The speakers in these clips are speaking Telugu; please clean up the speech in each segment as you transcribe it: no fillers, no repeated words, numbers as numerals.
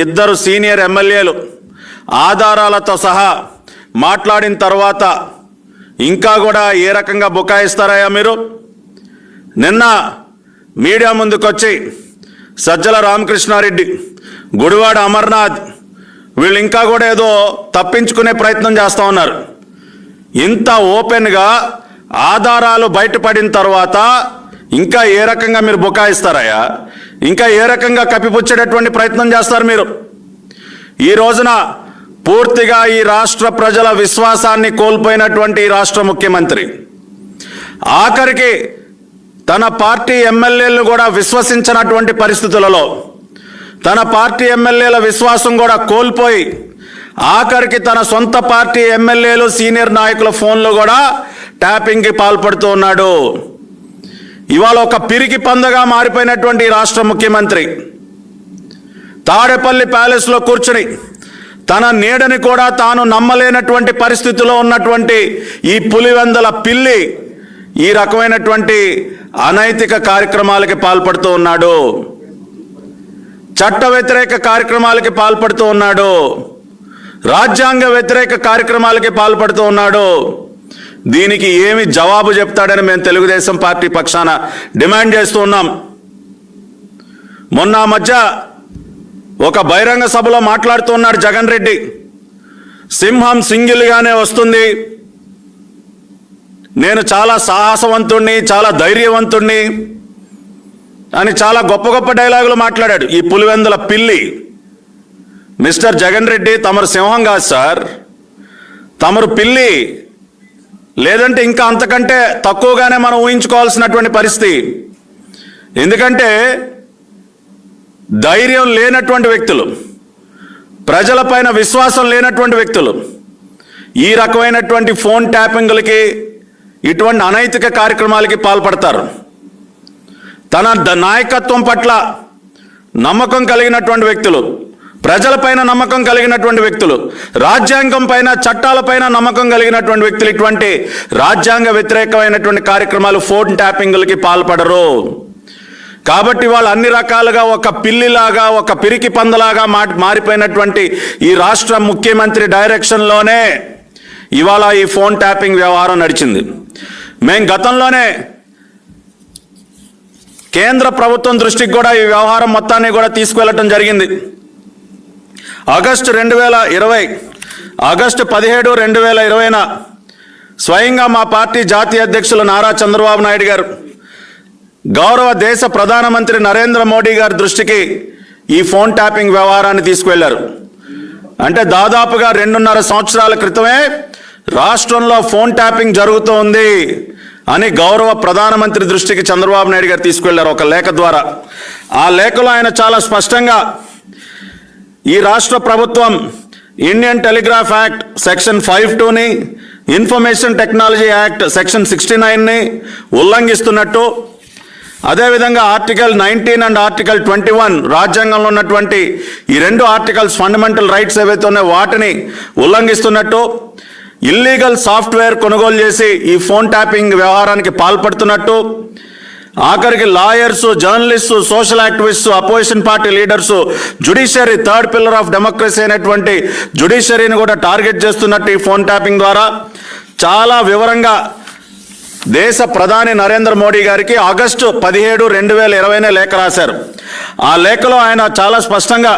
ఇద్దరు సీనియర్ ఎమ్మెల్యేలు ఆధారాలతో సహా మాట్లాడిన తర్వాత ఇంకా కూడా ఏ రకంగా బుకాయిస్తారయ్యా మీరు? నిన్న మీడియా ముందుకొచ్చి సజ్జల రామకృష్ణారెడ్డి, గుడివాడ అమర్నాథ్ వీళ్ళు ఇంకా కూడా ఏదో తప్పించుకునే ప్రయత్నం చేస్తూ ఉన్నారు. ఇంత ఓపెన్గా ఆధారాలు బయటపడిన తర్వాత ఇంకా ఏ రకంగా మీరు బుకాయిస్తారయ్యా? ఇంకా ఏ రకంగా కప్పిపుచ్చేటటువంటి ప్రయత్నం చేస్తారు మీరు? ఈ రోజున పూర్తిగా ఈ రాష్ట్ర ప్రజల విశ్వాసాన్ని కోల్పోయినటువంటి ఈ రాష్ట్ర ముఖ్యమంత్రి ఆఖరికి తన పార్టీ ఎమ్మెల్యేలను కూడా విశ్వసించినటువంటి పరిస్థితులలో తన పార్టీ ఎమ్మెల్యేల విశ్వాసం కూడా కోల్పోయి ఆఖరికి తన సొంత పార్టీ ఎమ్మెల్యేలు సీనియర్ నాయకుల ఫోన్లు కూడా ట్యాపింగ్కి పాల్పడుతూ ఉన్నాడు. ఇవాళ ఒక పిరికి పందగా మారిపోయినటువంటి రాష్ట్ర ముఖ్యమంత్రి తాడేపల్లి ప్యాలెస్లో కూర్చుని తన నీడని కూడా తాను నమ్మలేనటువంటి పరిస్థితిలో ఉన్నటువంటి ఈ పులివెందల పిల్లి ఈ రకమైనటువంటి అనైతిక కార్యక్రమాలకి పాల్పడుతూ ఉన్నాడు. చట్ట వ్యతిరేక కార్యక్రమాలకి పాల్పడుతూ ఉన్నాడు. రాజ్యాంగ వ్యతిరేక కార్యక్రమాలకి పాల్పడుతూ ఉన్నాడు. దీనికి ఏమి జవాబు చెప్తాడని మేము తెలుగుదేశం పార్టీ పక్షాన డిమాండ్ చేస్తూ ఉన్నాం. మొన్న మధ్య ఒక బహిరంగ సభలో మాట్లాడుతూ ఉన్నాడు జగన్ రెడ్డి. సింహం సింగిల్గానే వస్తుంది, నేను చాలా సాహసవంతుణ్ణి, చాలా ధైర్యవంతుణ్ణి అని చాలా గొప్ప గొప్ప డైలాగులు మాట్లాడాడు ఈ పులివెందుల పిల్లి. మిస్టర్ జగన్ రెడ్డి, తమరు సింహం కాదు సార్, తమరు పిల్లి, లేదంటే ఇంకా అంతకంటే తక్కువగానే మనం ఊహించుకోవాల్సినటువంటి పరిస్థితి. ఎందుకంటే ధైర్యం లేనటువంటి వ్యక్తులు, ప్రజలపైన విశ్వాసం లేనటువంటి వ్యక్తులు ఈ రకమైనటువంటి ఫోన్ ట్యాపింగ్లకి, ఇటువంటి అనైతిక కార్యక్రమాలకి పాల్పడతారు. తన నాయకత్వం పట్ల నమ్మకం కలిగినటువంటి వ్యక్తులు, ప్రజలపైన నమ్మకం కలిగినటువంటి వ్యక్తులు, రాజ్యాంగం పైన చట్టాలపైన నమ్మకం కలిగినటువంటి వ్యక్తులు ఇటువంటి రాజ్యాంగ వ్యతిరేకమైనటువంటి కార్యక్రమాలు, ఫోన్ ట్యాపింగ్లకి పాల్పడరు. కాబట్టి వాళ్ళు అన్ని రకాలుగా ఒక పిల్లిలాగా, ఒక పిరికి పందలాగా మారిపోయినటువంటి ఈ రాష్ట్ర ముఖ్యమంత్రి డైరెక్షన్లోనే ఇవాళ ఈ ఫోన్ ట్యాపింగ్ వ్యవహారం నడిచింది. మేము గతంలోనే కేంద్ర ప్రభుత్వం దృష్టికి కూడా ఈ వ్యవహారం మొత్తాన్ని కూడా తీసుకువెళ్ళటం జరిగింది. ఆగస్టు 17, 2020న స్వయంగా మా పార్టీ జాతీయ అధ్యక్షులు నారా చంద్రబాబు నాయుడు గారు గౌరవ దేశ ప్రధానమంత్రి నరేంద్ర మోడీ గారి దృష్టికి ఈ ఫోన్ ట్యాపింగ్ వ్యవహారాన్ని తీసుకువెళ్లారు. అంటే దాదాపుగా 2.5 సంవత్సరాల క్రితమే రాష్ట్రంలో ఫోన్ ట్యాపింగ్ జరుగుతోంది అని గౌరవ ప్రధానమంత్రి దృష్టికి చంద్రబాబు నాయుడు గారు తీసుకువెళ్లారు ఒక లేఖ ద్వారా. ఆ లేఖలో ఆయన చాలా స్పష్టంగా ఈ రాష్ట్ర ప్రభుత్వం ఇండియన్ టెలిగ్రాఫ్ యాక్ట్ సెక్షన్ 52ని, ఇన్ఫర్మేషన్ టెక్నాలజీ యాక్ట్ సెక్షన్ 69ని ఉల్లంఘిస్తున్నట్టు, అదేవిధంగా ఆర్టికల్ 19 అండ్ ఆర్టికల్ 21 రాజ్యాంగంలో ఉన్నటువంటి ఈ 2 ఆర్టికల్స్ ఫండమెంటల్ రైట్స్ ఏవైతే ఉన్నాయో వాటిని ఉల్లంఘిస్తున్నట్టు, ఇల్లీగల్ సాఫ్ట్వేర్ కొనుగోలు చేసి ఈ ఫోన్ ట్యాపింగ్ వ్యవహారానికి పాల్పడుతున్నట్టు, ఆఖరికి lawyers, journalist, social activist, opposition party leaders, judiciary, third pillar of democracy అయినటువంటి జుడిషియరీని కూడా టార్గెట్ చేస్తున్నట్టు ఈ ఫోన్ ట్యాపింగ్ ద్వారా చాలా వివరంగా దేశ ప్రధాని నరేంద్ర మోడీ గారికి ఆగస్టు 17, 2020 లేఖ రాశారు. ఆ లేఖలో ఆయన చాలా స్పష్టంగా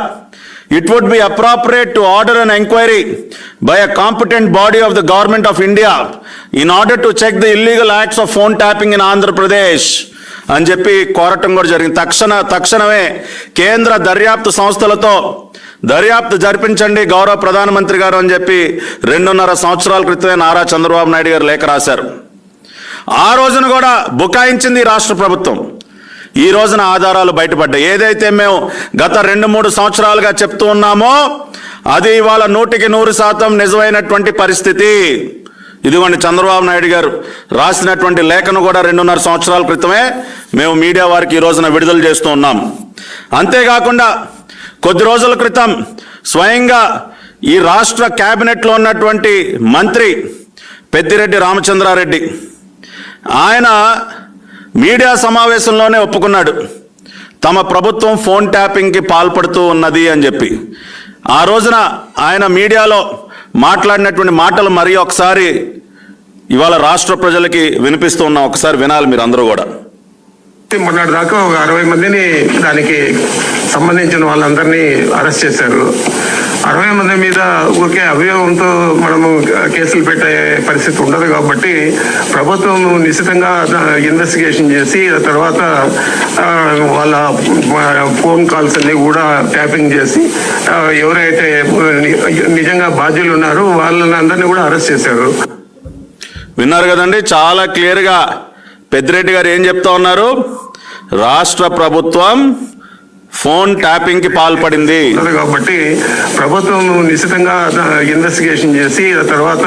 it would be appropriate to order an inquiry by a competent body of the government of India in order to check the illegal acts of phone tapping in Andhra Pradesh అని చెప్పి కోరటం కూడా జరిగింది. తక్షణమే కేంద్ర దర్యాప్తు సంస్థలతో దర్యాప్తు జరిపించండి గౌరవ ప్రధానమంత్రి గారు అని చెప్పి 2.5 సంవత్సరాల క్రితమే నారా చంద్రబాబు నాయుడు గారు లేఖ రాశారు. ఆ రోజున కూడా బుకాయించింది రాష్ట్ర ప్రభుత్వం. ఈ రోజున ఆధారాలు బయటపడ్డాయి. ఏదైతే మేము గత 2-3 సంవత్సరాలుగా చెప్తూ ఉన్నామో అది ఇవాళ 100% నిజమైనటువంటి పరిస్థితి. ఇదిగోండి చంద్రబాబు నాయుడు గారు రాసినటువంటి లేఖను కూడా 2.5 సంవత్సరాల క్రితమే మేము మీడియా వారికి ఈ రోజున విడుదల చేస్తూ ఉన్నాం. అంతేకాకుండా కొద్ది రోజుల క్రితం స్వయంగా ఈ రాష్ట్ర క్యాబినెట్లో ఉన్నటువంటి మంత్రి పెద్దిరెడ్డి రామచంద్రారెడ్డి ఆయన మీడియా సమావేశంలోనే ఒప్పుకున్నాడు, తమ ప్రభుత్వం ఫోన్ ట్యాపింగ్కి పాల్పడుతూ ఉన్నది అని చెప్పి ఆ రోజున ఆయన మీడియాలో మాట్లాడినటువంటి మాటలు మరి ఒకసారి ఇవాళ రాష్ట్ర ప్రజలకి వినిపిస్తూ ఉన్నాం. ఒకసారి వినాలి మీరు అందరూ కూడా. మొన్నటి దాకా ఒక 60 మందిని దానికి సంబంధించిన వాళ్ళందరినీ అరెస్ట్ చేశారు. 60 మంది మీద ఊరికే అభియోగంతో మనము కేసులు పెట్టే పరిస్థితి ఉండదు కాబట్టి ప్రభుత్వం నిశ్చితంగా ఇన్వెస్టిగేషన్ చేసి తర్వాత వాళ్ళ ఫోన్ కాల్స్ అన్ని కూడా ట్యాపింగ్ చేసి ఎవరైతే నిజంగా బాధ్యులు ఉన్నారో వాళ్ళని అందరినీ కూడా అరెస్ట్ చేశారు. విన్నారు కదండి, చాలా క్లియర్గా పెద్దిరెడ్డి గారు ఏం చెప్తా ఉన్నారు? రాష్ట్ర ప్రభుత్వం ఫోన్ ట్యాపింగ్ కి పాల్పడింది కాబట్టి ప్రభుత్వం నిశ్చితంగా ఇన్వెస్టిగేషన్ చేసి తర్వాత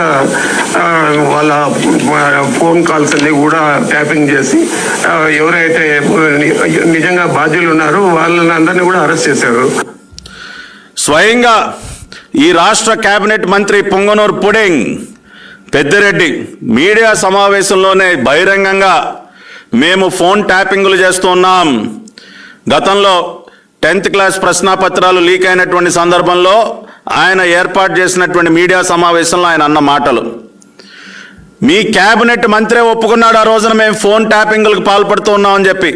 వాళ్ళ ఫోన్ కాల్స్ అన్ని కూడా ట్యాపింగ్ చేసి ఎవరైతే నిజంగా బాధ్యులు ఉన్నారో వాళ్ళని అందరినీ కూడా అరెస్ట్ చేశారు. స్వయంగా ఈ రాష్ట్ర కేబినెట్ మంత్రి పొంగనూరు పుడింగ్ పెద్దిరెడ్డి మీడియా సమావేశంలోనే బహిరంగంగా మేము ఫోన్ ట్యాపింగ్లు చేస్తున్నాం. గతంలో 10th క్లాస్ ప్రశ్నాపత్రాలు లీక్ అయినటువంటి సందర్భంలో ఆయన ఏర్పాటు చేసినటువంటి మీడియా సమావేశంలో ఆయన అన్న మాటలు మీ కేబినెట్ మంత్రే ఒప్పుకున్నాడు. ఆ రోజున మేము ఫోన్ ట్యాపింగ్లకు పాల్పడుతూ ఉన్నామని చెప్పి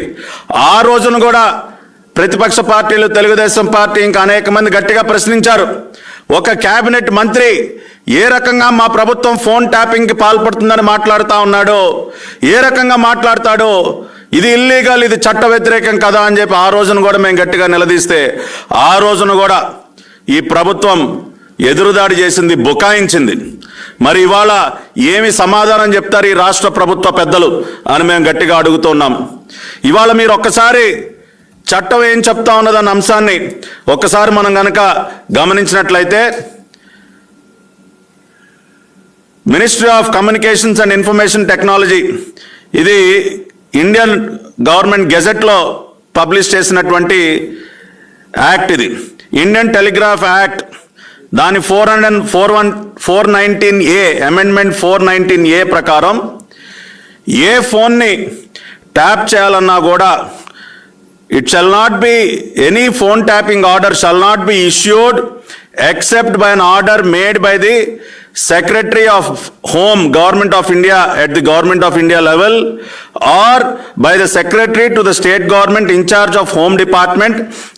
ఆ రోజున కూడా ప్రతిపక్ష పార్టీలు, తెలుగుదేశం పార్టీ ఇంకా అనేక మంది గట్టిగా ప్రశ్నించారు. ఒక కేబినెట్ మంత్రి ఏ రకంగా మా ప్రభుత్వం ఫోన్ ట్యాపింగ్కి పాల్పడుతుందని మాట్లాడుతూ ఉన్నాడు, ఏ రకంగా మాట్లాడతాడు, ఇది ఇల్లీగల్, ఇది చట్ట వ్యతిరేకం కదా అని చెప్పి ఆ రోజున కూడా మేము గట్టిగా నిలదీస్తే ఆ రోజున కూడా ఈ ప్రభుత్వం ఎదురుదాడి చేసింది, బుకాయించింది. మరి ఇవాళ ఏమి సమాధానం చెప్తారు ఈ రాష్ట్ర ప్రభుత్వ పెద్దలు అని మేము గట్టిగా అడుగుతున్నాం. ఇవాళ మీరు ఒక్కసారి చట్టం ఏం చెప్తా ఉన్నదన్న అంశాన్ని ఒక్కసారి మనం కనుక గమనించినట్లయితే ministry of communications and information technology ఇది ఇండియన్ గవర్నమెంట్ గెజెట్లో పబ్లిష్ చేసినటువంటి యాక్ట్. ఇది ఇండియన్ టెలిగ్రాఫ్ యాక్ట్ దాని 419A అమెండ్మెంట్ 419A ప్రకారం ఏ ఫోన్ని ట్యాప్ చేయాలన్నా కూడా it shall not be any phone tapping order shall not be issued except by an order made by the Secretary of Home, Government of India at the Government of India level or by the Secretary to the state government in charge of Home Department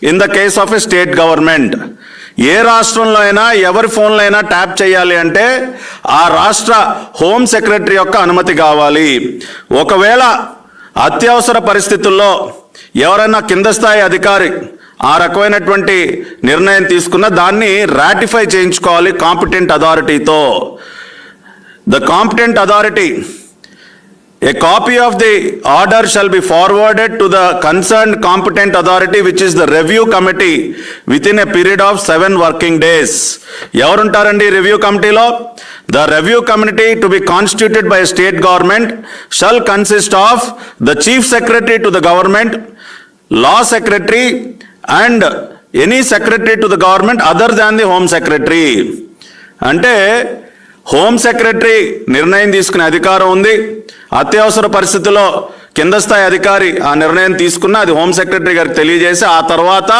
in the case of a state government. ఏ రాష్ట్రంలో అయినా ఎవరి ఫోన్లో అయినా ట్యాప్ చేయాలి అంటే ఆ రాష్ట్ర హోమ్ సెక్రటరీ యొక్క అనుమతి కావాలి. ఒకవేళ అత్యవసర పరిస్థితుల్లో ఎవరైనా కింద స్థాయి అధికారి ఆ రకమైనటువంటి నిర్ణయం తీసుకున్న దాన్ని రాటిఫై చేయించుకోవాలి కాంపిటెంట్ అథారిటీతో. The competent authority a copy of the order shall be forwarded to the concerned competent authority which is the review committee within a period of 7 working days. ఎవరుంటారండి review కమిటీలో? The review committee to be constituted by a state government shall consist of the chief secretary to the government, law secretary and any secretary to the government other than the home secretary. అంటే హోమ్ సెక్రటరీ నిర్ణయం తీసుకునే అధికారం ఉంది. అత్యవసర పరిస్థితుల్లో కింద స్థాయి అధికారి ఆ నిర్ణయం తీసుకున్న అది హోమ్ సెక్రటరీ గారికి తెలియజేసి ఆ తర్వాత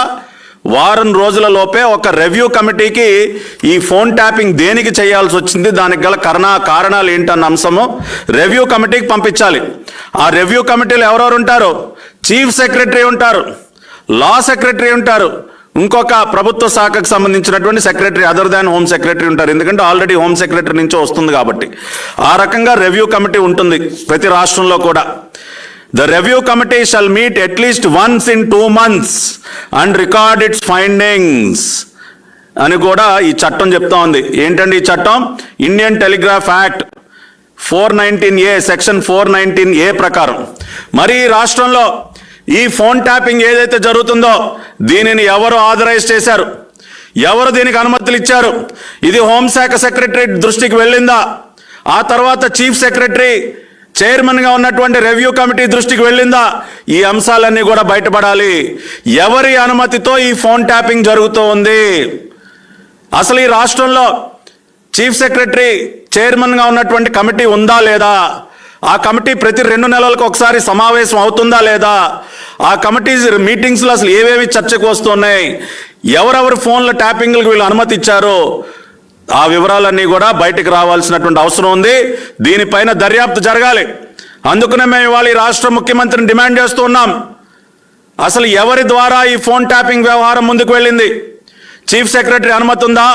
వారం రోజుల లోపే ఒక రివ్యూ కమిటీకి ఈ ఫోన్ ట్యాపింగ్ దేనికి చేయాల్సి వచ్చింది, దానికి గల కారణాలు ఏంటన్న అంశము రివ్యూ కమిటీకి పంపించాలి. ఆ రివ్యూ కమిటీలో ఎవరెవరు ఉంటారు? చీఫ్ సెక్రటరీ ఉంటారు, లా సెక్రటరీ ఉంటారు, ఇంకొక ప్రభుత్వ శాఖకు సంబంధించినటువంటి secretary other than home secretary ఉంటారు. ఎందుకంటే ఆల్రెడీ హోమ్ సెక్రటరీ నుంచి వస్తుంది కాబట్టి ఆ రకంగా రివ్యూ కమిటీ ఉంటుంది ప్రతి రాష్ట్రంలో కూడా. The review committee shall meet at least once in 2 months and record its findings అని కూడా ఈ చట్టం చెప్తా ఉంది. ఏంటండి ఈ చట్టం? Indian telegraph act 419A section 419A ప్రకారం మరి ఈ రాష్ట్రంలో ఈ ఫోన్ ట్యాపింగ్ ఏదైతే జరుగుతుందో దీనిని ఎవరు ఆథరైజ్ చేశారు, ఎవరు దీనికి అనుమతులు ఇచ్చారు, ఇది హోంశాఖ సెక్రటరీ దృష్టికి వెళ్ళిందా, ఆ తర్వాత చీఫ్ సెక్రటరీ చైర్మన్గా ఉన్నటువంటి రివ్యూ కమిటీ దృష్టికి వెళ్ళిందా, ఈ అంశాలన్నీ కూడా బయటపడాలి. ఎవరి అనుమతితో ఈ ఫోన్ ట్యాపింగ్ జరుగుతూ ఉంది, అసలు ఈ రాష్ట్రంలో చీఫ్ సెక్రటరీ చైర్మన్గా ఉన్నటువంటి కమిటీ ఉందా లేదా, ఆ కమిటీ ప్రతి 2 నెలలకు ఒకసారి సమావేశం అవుతుందా లేదా, ఆ కమిటీ మీటింగ్స్లో అసలు ఏవేవి చర్చకు వస్తున్నాయి, ఎవరెవరి ఫోన్ల ట్యాపింగ్లకు వీళ్ళు అనుమతి ఇచ్చారో ఆ వివరాలన్నీ కూడా బయటకు రావాల్సినటువంటి అవసరం ఉంది. దీనిపైన దర్యాప్తు జరగాలి. అందుకనే మేము ఇవాళ ఈ రాష్ట్ర ముఖ్యమంత్రిని డిమాండ్ చేస్తున్నాం. అసలు ఎవరి ద్వారా ఈ ఫోన్ ట్యాపింగ్ వ్యవహారం ముందుకు వెళ్ళింది? చీఫ్ సెక్రటరీ అనుమతి ఉందా?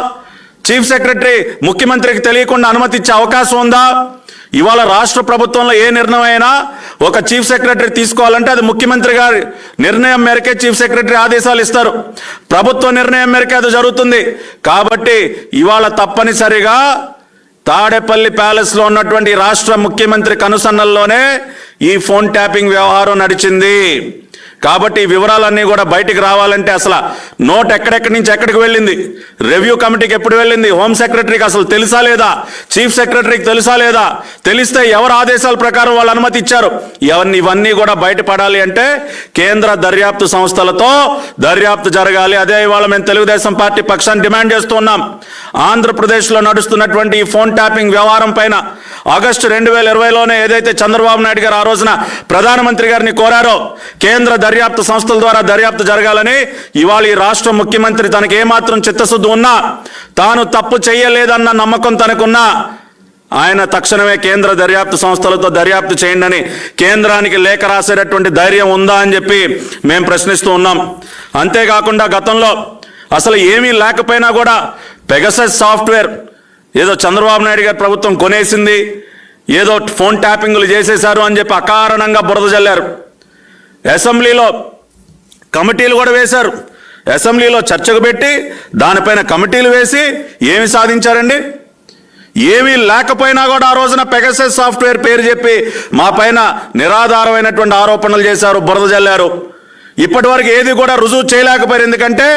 చీఫ్ సెక్రటరీ ముఖ్యమంత్రికి తెలియకుండా అనుమతి ఇచ్చే అవకాశం ఉందా? ఇవాళ రాష్ట్ర ప్రభుత్వంలో ఏ నిర్ణయం అయినా ఒక చీఫ్ సెక్రటరీ తీసుకోవాలంటే అది ముఖ్యమంత్రి గారి నిర్ణయం మేరకే చీఫ్ సెక్రటరీ ఆదేశాలు ఇస్తారు. ప్రభుత్వ నిర్ణయం మేరకే అది జరుగుతుంది. కాబట్టి ఇవాళ తప్పనిసరిగా తాడేపల్లి ప్యాలెస్లో ఉన్నటువంటి రాష్ట్ర ముఖ్యమంత్రి కనుసన్నల్లోనే ఈ ఫోన్ ట్యాపింగ్ వ్యవహారం నడిచింది. కాబట్టి ఈ వివరాలన్నీ కూడా బయటికి రావాలంటే అసలు నోట్ ఎక్కడెక్కడి నుంచి ఎక్కడికి వెళ్ళింది, రివ్యూ కమిటీకి ఎప్పుడు వెళ్ళింది, హోమ్ సెక్రటరీకి అసలు తెలుసా లేదా, చీఫ్ సెక్రటరీకి తెలుసా లేదా, తెలిస్తే ఎవరు ఆదేశాల ప్రకారం వాళ్ళు అనుమతి ఇచ్చారు, ఇవన్నీ కూడా బయటపడాలి అంటే కేంద్ర దర్యాప్తు సంస్థలతో దర్యాప్తు జరగాలి. అదే ఇవాళ మేము తెలుగుదేశం పార్టీ పక్షాన్ని డిమాండ్ చేస్తున్నాం. ఆంధ్రప్రదేశ్లో నడుస్తున్నటువంటి ఈ ఫోన్ ట్యాపింగ్ వ్యవహారం పైన ఆగస్టు 2020లోనే ఏదైతే చంద్రబాబు నాయుడు గారు ఆ రోజున ప్రధానమంత్రి గారిని కోరారో కేంద్ర దర్యాప్తు సంస్థల ద్వారా దర్యాప్తు జరగాలని, ఇవాళ ఈ రాష్ట్ర ముఖ్యమంత్రి తనకి ఏమాత్రం చిత్తశుద్ధి ఉన్నా, తాను తప్పు చేయలేదన్న నమ్మకం తనకున్నా ఆయన తక్షణమే కేంద్ర దర్యాప్తు సంస్థలతో దర్యాప్తు చేయండి అని కేంద్రానికి లేఖ రాసేటటువంటి ధైర్యం ఉందా అని చెప్పి మేము ప్రశ్నిస్తూ ఉన్నాం. అంతేకాకుండా గతంలో అసలు ఏమీ లేకపోయినా కూడా పెగసస్ సాఫ్ట్వేర్ ఏదో చంద్రబాబు నాయుడు గారి ప్రభుత్వం కొనేసింది, ఏదో ఫోన్ ట్యాపింగ్లు చేసేశారు అని చెప్పి అకారణంగా బురద జల్లారు. అసెంబ్లీలో కమిటీలు కూడా వేశారు. అసెంబ్లీలో చర్చకు పెట్టి దానిపైన కమిటీలు వేసి ఏమి సాధించారండి? ఏమీ లేకపోయినా కూడా ఆ రోజున పెగసస్ సాఫ్ట్వేర్ పేరు చెప్పి మా పైన నిరాధారమైనటువంటి ఆరోపణలు చేశారు, బురద జల్లారు. ఇప్పటి వరకు ఏది కూడా రుజువు చేయలేకపోయారు. ఎందుకంటే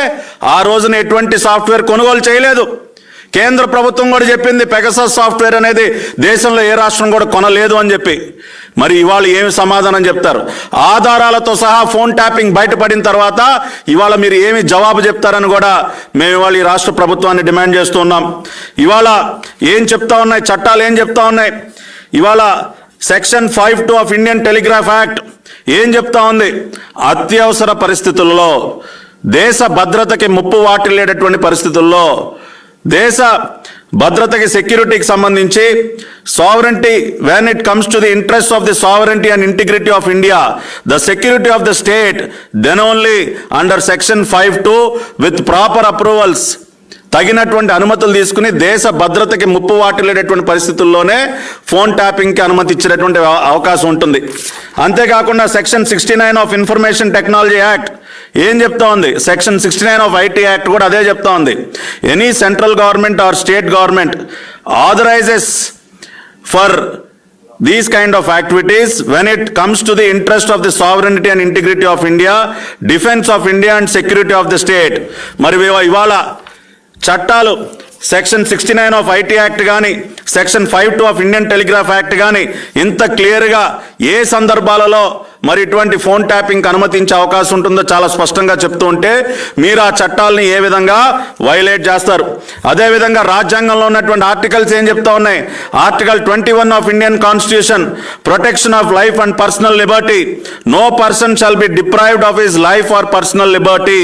ఆ రోజున ఎటువంటి సాఫ్ట్వేర్ కొనుగోలు చేయలేదు. కేంద్ర ప్రభుత్వం కూడా చెప్పింది పెగసస్ సాఫ్ట్వేర్ అనేది దేశంలో ఏ రాష్ట్రం కూడా కొనలేదు అని చెప్పి. మరి ఇవాళ ఏమి సమాధానం చెప్తారు? ఆధారాలతో సహా ఫోన్ ట్యాపింగ్ బయటపడిన తర్వాత ఇవాళ మీరు ఏమి జవాబు చెప్తారని కూడా మేము ఇవాళ ఈ రాష్ట్ర ప్రభుత్వాన్ని డిమాండ్ చేస్తున్నాం. ఇవాళ ఏం చెప్తా ఉన్నాయి, చట్టాలు ఏం చెప్తా ఉన్నాయి? ఇవాళ section 5(2) of Indian telegraph act ఏం చెప్తా ఉంది? అత్యవసర పరిస్థితుల్లో, దేశ భద్రతకి ముప్పు వాటిల్లేటటువంటి పరిస్థితుల్లో, దేశ భద్రతకి సెక్యూరిటీకి సంబంధించి sovereignty, when it comes to the interest of the sovereignty and integrity of India, the security of the state, then only under section 5(2) with proper approvals, తగినటువంటి అనుమతులు తీసుకుని దేశ భద్రతకి ముప్పు వాటిల్లేటటువంటి పరిస్థితుల్లోనే ఫోన్ ట్యాపింగ్కి అనుమతి ఇచ్చేటటువంటి అవకాశం ఉంటుంది. అంతేకాకుండా section 69 of information technology act ఏం చెప్తా ఉంది? సెక్షన్ 69 ఆఫ్ ఐటీ యాక్ట్ కూడా అదే చెప్తా ఉంది. Any central government or state government authorises for these kind of activities when it comes to the interest of the sovereignty and integrity of India, defense of India and security of the state. మరి ఇవాళ చట్టాలు సెక్షన్ 69 ఆఫ్ ఐటీ యాక్ట్ కానీ section 5(2) of Indian telegraph act కానీ ఇంత క్లియర్గా ఏ సందర్భాలలో మరి ఇటువంటి ఫోన్ ట్యాపింగ్కి అనుమతించే అవకాశం ఉంటుందో చాలా స్పష్టంగా చెప్తూ ఉంటే మీరు ఆ చట్టాలని ఏ విధంగా వైలేట్ చేస్తారు? అదేవిధంగా రాజ్యాంగంలో ఉన్నటువంటి ఆర్టికల్స్ ఏం చెప్తా ఉన్నాయి? Article 21 of Indian constitution, protection of life and personal liberty. No person shall be deprived of his life or personal liberty.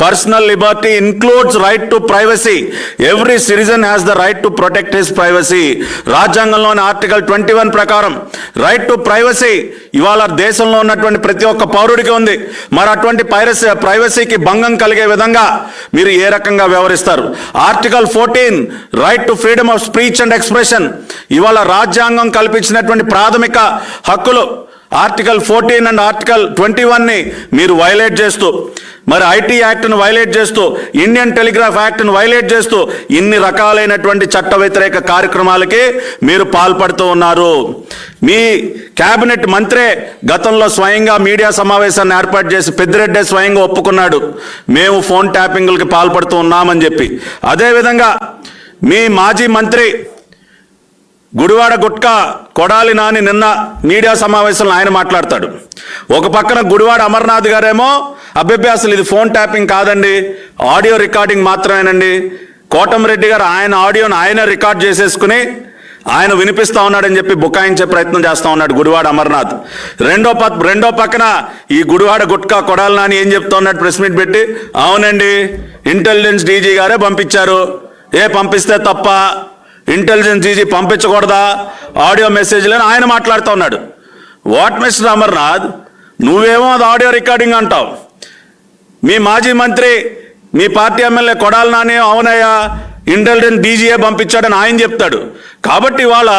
Personal liberty includes right to privacy. Every citizen has the right to protect his privacy. రాజ్యాంగంలోని ఆర్టికల్ 21 ప్రకారం రైట్ టు ప్రైవసీ ఇవాళ దేశంలో ఉన్నటువంటి ప్రతి ఒక్క పౌరుడికి ఉంది. మరి అటువంటి ప్రైవసీకి భంగం కలిగే విధంగా మీరు ఏ రకంగా వ్యవహరిస్తారు? Article 14 right to freedom of speech and expression. ఇవాళ రాజ్యాంగం కల్పించినటువంటి ప్రాథమిక హక్కులు ఆర్టికల్ 14 అండ్ ఆర్టికల్ 21ని మీరు వైలేట్ చేస్తూ, మరి ఐటీ యాక్ట్ను వైలేట్ చేస్తూ, ఇండియన్ టెలిగ్రాఫ్ యాక్ట్ను వైలేట్ చేస్తూ ఇన్ని రకాలైనటువంటి చట్ట వ్యతిరేక కార్యక్రమాలకి మీరు పాల్పడుతూ ఉన్నారు. మీ కేబినెట్ మంత్రే గతంలో స్వయంగా మీడియా సమావేశాన్ని ఏర్పాటు చేసి పెద్దిరెడ్డి స్వయంగా ఒప్పుకున్నాడు, మేము ఫోన్ ట్యాపింగ్లకి పాల్పడుతూ ఉన్నామని చెప్పి. అదేవిధంగా మీ మాజీ మంత్రి గుడివాడ గుట్కా కొడాలి నాని నిన్న మీడియా సమావేశంలో ఆయన మాట్లాడతాడు. ఒక పక్కన గుడివాడ అమర్నాథ్ గారేమో అబ్బెబ్బే అసలు ఇది ఫోన్ ట్యాపింగ్ కాదండి, ఆడియో రికార్డింగ్ మాత్రమేనండి. కోటమిరెడ్డి గారు ఆయన ఆడియోను ఆయన రికార్డ్ చేసేసుకుని ఆయన వినిపిస్తా ఉన్నాడని చెప్పి బుకాయించే ప్రయత్నం చేస్తా ఉన్నాడు గుడివాడ అమర్నాథ్. రెండో పక్కన ఈ గుడివాడ గుట్కా కొడాలి నాని ఏం చెప్తా ఉన్నాడు ప్రెస్ మీట్ పెట్టి, అవునండి ఇంటెలిజెన్స్ డీజీ గారే పంపించారు, పంపిస్తే తప్ప, ఇంటెలిజెన్స్ డీజీ పంపించకూడదా, ఆడియో మెసేజ్లని ఆయన మాట్లాడుతూ ఉన్నాడు. వాట్ మిస్టర్ అమర్నాథ్, నువ్వేమో అది ఆడియో రికార్డింగ్ అంటావు, మీ మాజీ మంత్రి మీ పార్టీ ఎమ్మెల్యే కొడాలి నాని అవునయ్యా ఇంటెలిజెన్స్ డీజీఏ పంపించాడని ఆయన చెప్తాడు. కాబట్టి ఇవాళ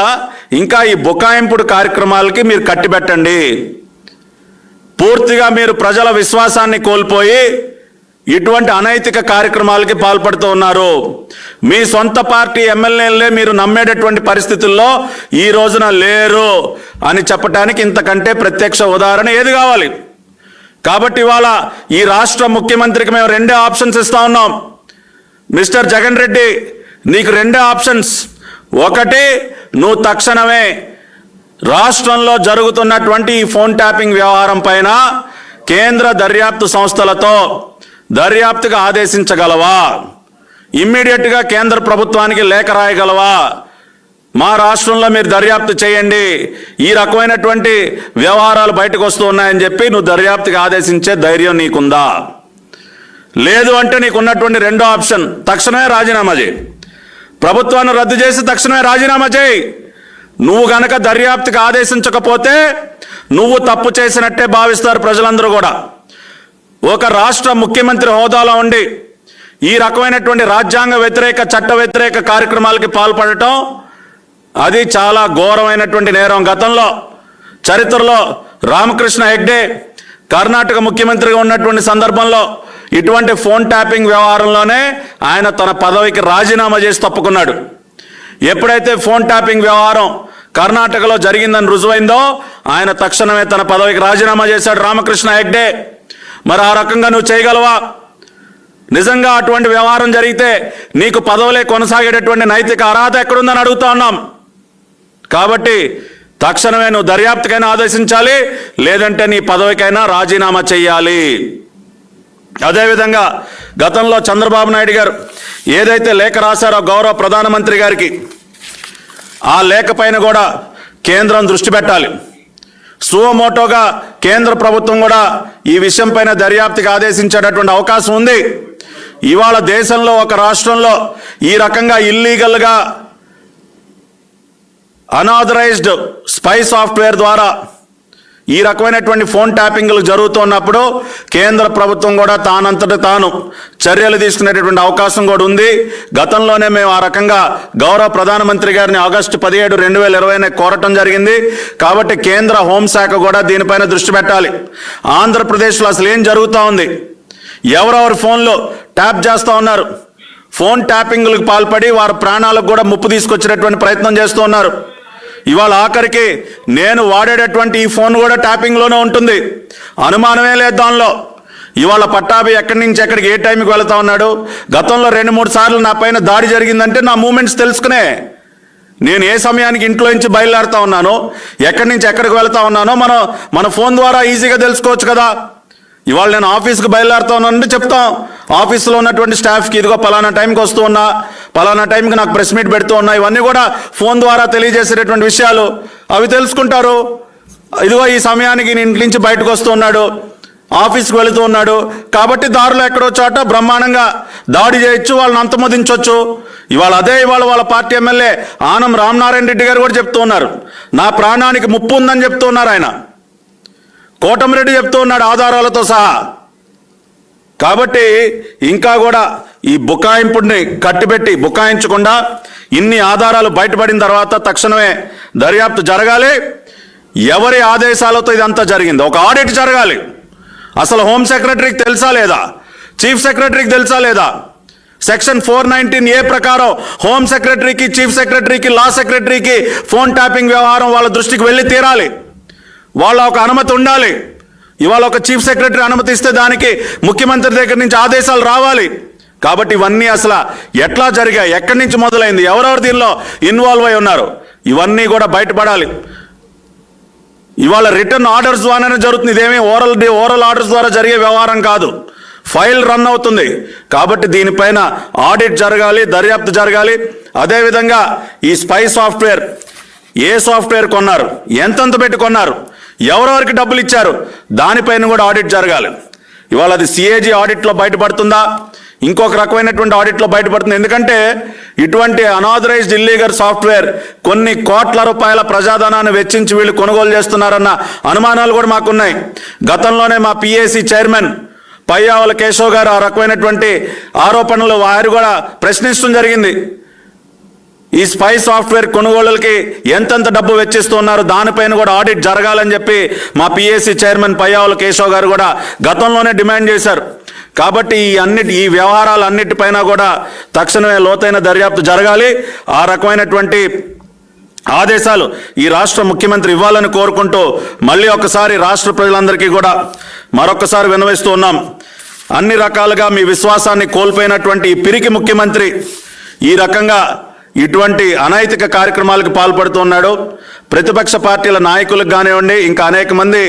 ఇంకా ఈ బుకాయింపుడు కార్యక్రమాలకి మీరు కట్టిబెట్టండి. పూర్తిగా మీరు ప్రజల విశ్వాసాన్ని కోల్పోయి ఇటువంటి అనైతిక కార్యక్రమాలకి పాల్పడుతూ ఉన్నారు. మీ సొంత పార్టీ ఎమ్మెల్యేలే మీరు నమ్మేటటువంటి పరిస్థితుల్లో ఈ రోజున లేరు అని చెప్పడానికి ఇంతకంటే ప్రత్యక్ష ఉదాహరణ ఏది కావాలి? కాబట్టి ఇవాళ ఈ రాష్ట్ర ముఖ్యమంత్రికి మేము రెండే ఆప్షన్స్ ఇస్తా ఉన్నాం. మిస్టర్ జగన్ రెడ్డి, నీకు రెండే ఆప్షన్స్. ఒకటి, నువ్వు తక్షణమే రాష్ట్రంలో జరుగుతున్నటువంటి ఈ ఫోన్ ట్యాపింగ్ వ్యవహారం పైన కేంద్ర దర్యాప్తు సంస్థలతో దర్యాప్తుగా ఆదేశించగలవా? ఇమ్మీడియట్గా కేంద్ర ప్రభుత్వానికి లేఖ రాయగలవా? మా రాష్ట్రంలో మీరు దర్యాప్తు చేయండి, ఈ రకమైనటువంటి వ్యవహారాలు బయటకు వస్తూ ఉన్నాయని చెప్పి నువ్వు దర్యాప్తుకి ఆదేశించే ధైర్యం నీకుందా? లేదు అంటే నీకున్నటువంటి రెండో ఆప్షన్, తక్షణమే రాజీనామా చేయి. ప్రభుత్వాన్ని రద్దు చేసి తక్షణమే రాజీనామా చేయి. నువ్వు గనక దర్యాప్తుకి ఆదేశించకపోతే నువ్వు తప్పు చేసినట్టే భావిస్తారు ప్రజలందరూ కూడా. ఒక రాష్ట్ర ముఖ్యమంత్రి హోదాలో ఉండి ఈ రకమైనటువంటి రాజ్యాంగ వ్యతిరేక చట్ట వ్యతిరేక కార్యక్రమాలకి పాల్పడటం అది చాలా ఘోరమైనటువంటి నేరం. గతంలో చరిత్రలో రామకృష్ణ హెగ్డే కర్ణాటక ముఖ్యమంత్రిగా ఉన్నటువంటి సందర్భంలో ఇటువంటి ఫోన్ ట్యాపింగ్ వ్యవహారంలోనే ఆయన తన పదవికి రాజీనామా చేసి తప్పుకున్నాడు. ఎప్పుడైతే ఫోన్ ట్యాపింగ్ వ్యవహారం కర్ణాటకలో జరిగిందని రుజువైందో ఆయన తక్షణమే తన పదవికి రాజీనామా చేశాడు రామకృష్ణ హెగ్డే. మరి ఆ రకంగా నువ్వు చేయగలవా? నిజంగా అటువంటి వ్యవహారం జరిగితే నీకు పదవులే కొనసాగేటటువంటి నైతిక అర్హత ఎక్కడుందని అడుగుతా ఉన్నాం. కాబట్టి తక్షణమే నువ్వు దర్యాప్తుకైనా ఆదేశించాలి, లేదంటే నీ పదవికైనా రాజీనామా చేయాలి. అదేవిధంగా గతంలో చంద్రబాబు నాయుడు గారు ఏదైతే లేఖ రాశారో గౌరవ ప్రధానమంత్రి గారికి, ఆ లేఖ పైన కూడా కేంద్రం దృష్టి పెట్టాలి. సువమోటోగా కేంద్ర ప్రభుత్వం కూడా ఈ విషయం పైన దర్యాప్తుకి ఆదేశించేటటువంటి అవకాశం ఉంది. ఇవాళ దేశంలో ఒక రాష్ట్రంలో ఈ రకంగా ఇల్లీగల్గా అనాథరైజ్డ్ స్పై సాఫ్ట్వేర్ ద్వారా ఈ రకమైనటువంటి ఫోన్ ట్యాపింగ్లు జరుగుతున్నప్పుడు కేంద్ర ప్రభుత్వం కూడా తానంతట తాను చర్యలు తీసుకునేటటువంటి అవకాశం కూడా ఉంది. గతంలోనే మేము ఆ రకంగా గౌరవ ప్రధానమంత్రి గారిని ఆగస్టు 17, 2020 కోరటం జరిగింది. కాబట్టి కేంద్ర హోంశాఖ కూడా దీనిపైన దృష్టి పెట్టాలి. ఆంధ్రప్రదేశ్లో అసలు ఏం జరుగుతూ ఉంది, ఎవరెవరి ఫోన్లో ట్యాప్ చేస్తూ ఉన్నారు, ఫోన్ ట్యాపింగ్లకు పాల్పడి వారి ప్రాణాలకు కూడా ముప్పు తీసుకొచ్చేటటువంటి ప్రయత్నం చేస్తూ ఉన్నారు. ఇవాళ ఆఖరికి నేను వాడేటటువంటి ఈ ఫోన్ కూడా ట్యాపింగ్లోనే ఉంటుంది, అనుమానమే లేదు దానిలో. ఇవాళ పట్టాభి ఎక్కడి నుంచి ఎక్కడికి ఏ టైంకి వెళ్తా ఉన్నాడు, గతంలో 2-3 సార్లు నా పైన దాడి జరిగిందంటే నా మూమెంట్స్ తెలుసుకునే, నేను ఏ సమయానికి ఇంట్లో నుంచి బయలుదేరుతా ఉన్నానో, ఎక్కడి నుంచి ఎక్కడికి వెళ్తా ఉన్నానో మన ఫోన్ ద్వారా ఈజీగా తెలుసుకోవచ్చు కదా. ఇవాళ నేను ఆఫీస్కి బయలుదేరుతా ఉన్నానంటే చెప్తాం ఆఫీస్లో ఉన్నటువంటి స్టాఫ్కి, ఇదిగో పలానా టైంకి వస్తూ ఉన్నా, పలానా టైంకి నాకు ప్రెస్ మీట్ పెడుతూ ఉన్నా, ఇవన్నీ కూడా ఫోన్ ద్వారా తెలియజేసేటటువంటి విషయాలు. అవి తెలుసుకుంటారు. ఇదిగో ఈ సమయానికి నేను ఇంటి నుంచి బయటకు వస్తూ ఉన్నాడు, ఆఫీస్కి వెళుతూ ఉన్నాడు, కాబట్టి దారిలో ఎక్కడో చోట బ్రహ్మాండంగా దాడి చేయొచ్చు, వాళ్ళని అంతమొదించవచ్చు. ఇవాళ వాళ్ళ పార్టీ ఎమ్మెల్యే ఆనం రామనారాయణ రెడ్డి గారు కూడా చెప్తూ ఉన్నారు, నా ప్రాణానికి ముప్పు ఉందని చెప్తూ ఉన్నారు ఆయన. కోటమిరెడ్డి చెప్తూ ఉన్నాడు ఆధారాలతో సహా. కాబట్టి ఇంకా కూడా ఈ బుకాయింపుడిని కట్టిబెట్టి బుకాయించకుండా ఇన్ని ఆధారాలు బయటపడిన తర్వాత తక్షణమే దర్యాప్తు జరగాలి. ఎవరి ఆదేశాలతో ఇదంతా జరిగింది, ఒక ఆడిట్ జరగాలి. అసలు హోమ్ సెక్రటరీకి తెలుసా లేదా, చీఫ్ సెక్రటరీకి తెలుసా లేదా? సెక్షన్ 419A ప్రకారం హోమ్ సెక్రటరీకి, చీఫ్ సెక్రటరీకి, లా సెక్రటరీకి ఫోన్ ట్యాపింగ్ వ్యవహారం వాళ్ళ దృష్టికి వెళ్ళి తీరాలి. వాళ్ళ ఒక అనుమతి ఉండాలి. ఇవాళ ఒక చీఫ్ సెక్రటరీ అనుమతి ఇస్తే దానికి ముఖ్యమంత్రి దగ్గర నుంచి ఆదేశాలు రావాలి. కాబట్టి ఇవన్నీ అసలు ఎట్లా జరిగాయి, ఎక్కడి నుంచి మొదలైంది, ఎవరెవరు దీనిలో ఇన్వాల్వ్ అయి ఉన్నారు, ఇవన్నీ కూడా బయటపడాలి. ఇవాళ రిటర్న్ ఆర్డర్స్ ద్వారానే జరుగుతుంది, ఇదేమీ ఓరల్ ఆర్డర్స్ ద్వారా జరిగే వ్యవహారం కాదు. ఫైల్ రన్ అవుతుంది. కాబట్టి దీనిపైన ఆడిట్ జరగాలి, దర్యాప్తు జరగాలి. అదేవిధంగా ఈ స్పై సాఫ్ట్వేర్ ఏ సాఫ్ట్వేర్ కొన్నారు, ఎంతెంత పెట్టి కొన్నారు, ఎవరెవరికి డబ్బులు ఇచ్చారు, దానిపైన కూడా ఆడిట్ జరగాలి. ఇవాళ అది సిఏజీ ఆడిట్లో బయటపడుతుందా, ఇంకొక రకమైనటువంటి ఆడిట్లో బయటపడుతుంది. ఎందుకంటే ఇటువంటి అనాథరైజ్డ్ ఇల్లీగల్ సాఫ్ట్వేర్ కొన్ని కోట్ల రూపాయల ప్రజాధనాన్ని వెచ్చించి వీళ్ళు కొనుగోలు చేస్తున్నారన్న అనుమానాలు కూడా మాకున్నాయి. గతంలోనే మా పిఏసి చైర్మన్ పయ్యావుల కేశవ్ గారు ఆ రకమైనటువంటి ఆరోపణలు వారు కూడా ప్రశ్నించడం జరిగింది. ఈ స్పై సాఫ్ట్వేర్ కొనుగోళ్లకి ఎంతెంత డబ్బు వెచ్చిస్తున్నారు, దానిపైన కూడా ఆడిట్ జరగాలని చెప్పి మా పిఏసి చైర్మన్ పయ్యావుల కేశవ్ గారు కూడా గతంలోనే డిమాండ్ చేశారు. కాబట్టి ఈ వ్యవహారాలన్నిటిపైన కూడా తక్షణమే లోతైన దర్యాప్తు జరగాలి. ఆ రకమైనటువంటి ఆదేశాలు ఈ రాష్ట్ర ముఖ్యమంత్రి ఇవ్వాలని కోరుకుంటూ మళ్ళీ ఒకసారి రాష్ట్ర ప్రజలందరికీ కూడా మరొకసారి విన్నవిస్తూ ఉన్నాం. అన్ని రకాలుగా మీ విశ్వాసాన్ని కోల్పోయినటువంటి ఈ పిరికి ముఖ్యమంత్రి ఈ రకంగా ఇటువంటి అనైతిక కార్యక్రమాలకు పాల్పడుతున్నాడు. ప్రతిపక్ష పార్టీల నాయకులకు కానివ్వండి, ఇంకా అనేక మంది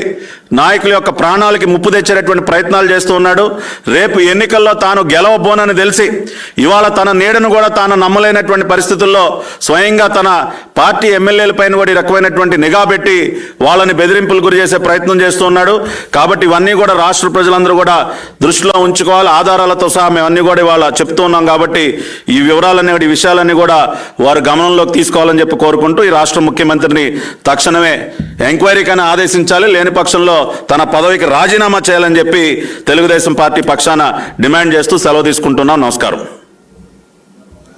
నాయకుల యొక్క ప్రాణాలకి ముప్పు తెచ్చేటటువంటి ప్రయత్నాలు చేస్తూ ఉన్నాడు. రేపు ఎన్నికల్లో తాను గెలవబోనని తెలిసి ఇవాళ తన నీడను కూడా తాను నమ్మలేనటువంటి పరిస్థితుల్లో స్వయంగా తన పార్టీ ఎమ్మెల్యేల పైన కూడా ఈ రకమైనటువంటి నిఘా పెట్టి వాళ్ళని బెదిరింపులు గురి చేసే ప్రయత్నం చేస్తూ ఉన్నాడు. కాబట్టి ఇవన్నీ కూడా రాష్ట్ర ప్రజలందరూ కూడా దృష్టిలో ఉంచుకోవాలి. ఆధారాలతో సహా మేమన్నీ కూడా ఇవాళ చెప్తూ ఉన్నాం. కాబట్టి ఈ వివరాలన్నీ ఈ విషయాలన్నీ కూడా వారు గమనంలోకి తీసుకోవాలని చెప్పి కోరుకుంటూ ఈ రాష్ట్ర ముఖ్యమంత్రిని తక్షణమే ఎంక్వైరీకైనా ఆదేశించాలి, లేని పక్షంలో తన పదవికి రాజీనామా చేయాలని చెప్పి తెలుగుదేశం పార్టీ పక్షాన డిమాండ్ చేస్తూ సెలవు తీసుకుంటున్నాం. నమస్కారం.